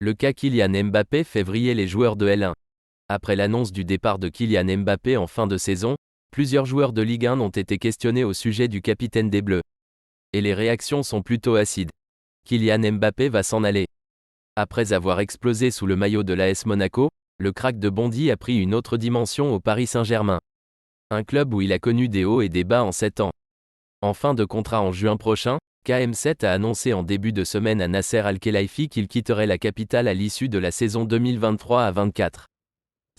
Le cas Kylian Mbappé fait vriller les joueurs de L1. Après l'annonce du départ de Kylian Mbappé en fin de saison, plusieurs joueurs de Ligue 1 ont été questionnés au sujet du capitaine des Bleus. Et les réactions sont plutôt acides. Kylian Mbappé va s'en aller. Après avoir explosé sous le maillot de l'AS Monaco, le crack de Bondy a pris une autre dimension au Paris Saint-Germain. Un club où il a connu des hauts et des bas en 7 ans. En fin de contrat en juin prochain, KM7 a annoncé en début de semaine à Nasser Al-Khelaifi qu'il quitterait la capitale à l'issue de la saison 2023-24.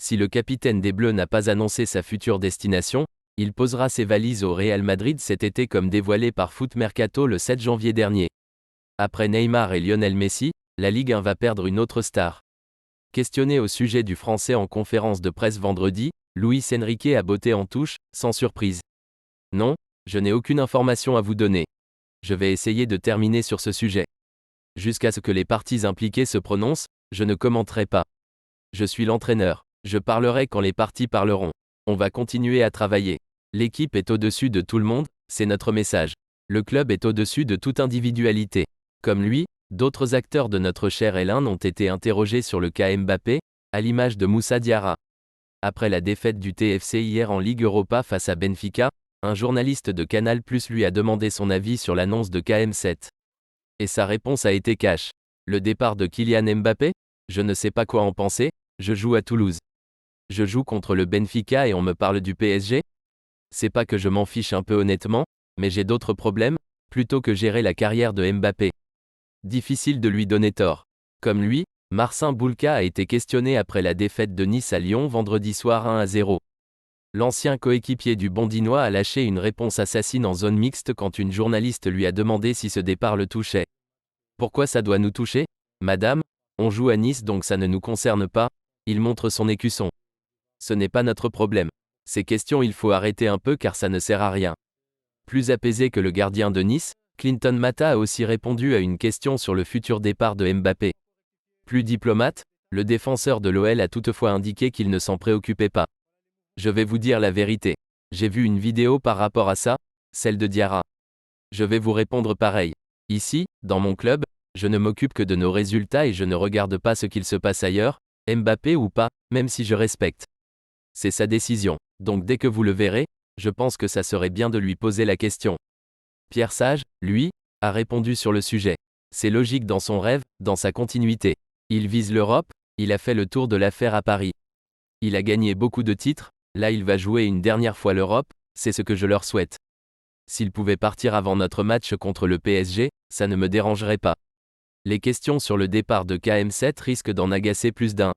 Si le capitaine des Bleus n'a pas annoncé sa future destination, il posera ses valises au Real Madrid cet été comme dévoilé par Foot Mercato le 7 janvier dernier. Après Neymar et Lionel Messi, la Ligue 1 va perdre une autre star. Questionné au sujet du Français en conférence de presse vendredi, Luis Enrique a botté en touche, sans surprise. Non, je n'ai aucune information à vous donner. Je vais essayer de terminer sur ce sujet. Jusqu'à ce que les parties impliquées se prononcent, je ne commenterai pas. Je suis l'entraîneur. Je parlerai quand les parties parleront. On va continuer à travailler. L'équipe est au-dessus de tout le monde, c'est notre message. Le club est au-dessus de toute individualité. Comme lui, d'autres acteurs de notre cher L1 ont été interrogés sur le cas Mbappé, à l'image de Moussa Diarra. Après la défaite du TFC hier en Ligue Europa face à Benfica, un journaliste de Canal+ lui a demandé son avis sur l'annonce de KM7. Et sa réponse a été cash. Le départ de Kylian Mbappé? Je ne sais pas quoi en penser, je joue à Toulouse. Je joue contre le Benfica et on me parle du PSG? C'est pas que je m'en fiche un peu honnêtement, mais j'ai d'autres problèmes, plutôt que gérer la carrière de Mbappé. Difficile de lui donner tort. Comme lui, Marcin Boulka a été questionné après la défaite de Nice à Lyon vendredi soir 1-0. L'ancien coéquipier du Bondinois a lâché une réponse assassine en zone mixte quand une journaliste lui a demandé si ce départ le touchait. Pourquoi ça doit nous toucher, madame? On joue à Nice donc ça ne nous concerne pas, il montre son écusson. Ce n'est pas notre problème. Ces questions il faut arrêter un peu car ça ne sert à rien. Plus apaisé que le gardien de Nice, Clinton Mata a aussi répondu à une question sur le futur départ de Mbappé. Plus diplomate, le défenseur de l'OL a toutefois indiqué qu'il ne s'en préoccupait pas. Je vais vous dire la vérité. J'ai vu une vidéo par rapport à ça, celle de Diarra. Je vais vous répondre pareil. Ici, dans mon club, je ne m'occupe que de nos résultats et je ne regarde pas ce qu'il se passe ailleurs, Mbappé ou pas, même si je respecte. C'est sa décision. Donc dès que vous le verrez, je pense que ça serait bien de lui poser la question. Pierre Sage, lui, a répondu sur le sujet. C'est logique dans son rêve, dans sa continuité. Il vise l'Europe, il a fait le tour de l'affaire à Paris. Il a gagné beaucoup de titres, là il va jouer une dernière fois l'Europe, c'est ce que je leur souhaite. S'il pouvait partir avant notre match contre le PSG, ça ne me dérangerait pas. Les questions sur le départ de KM7 risquent d'en agacer plus d'un.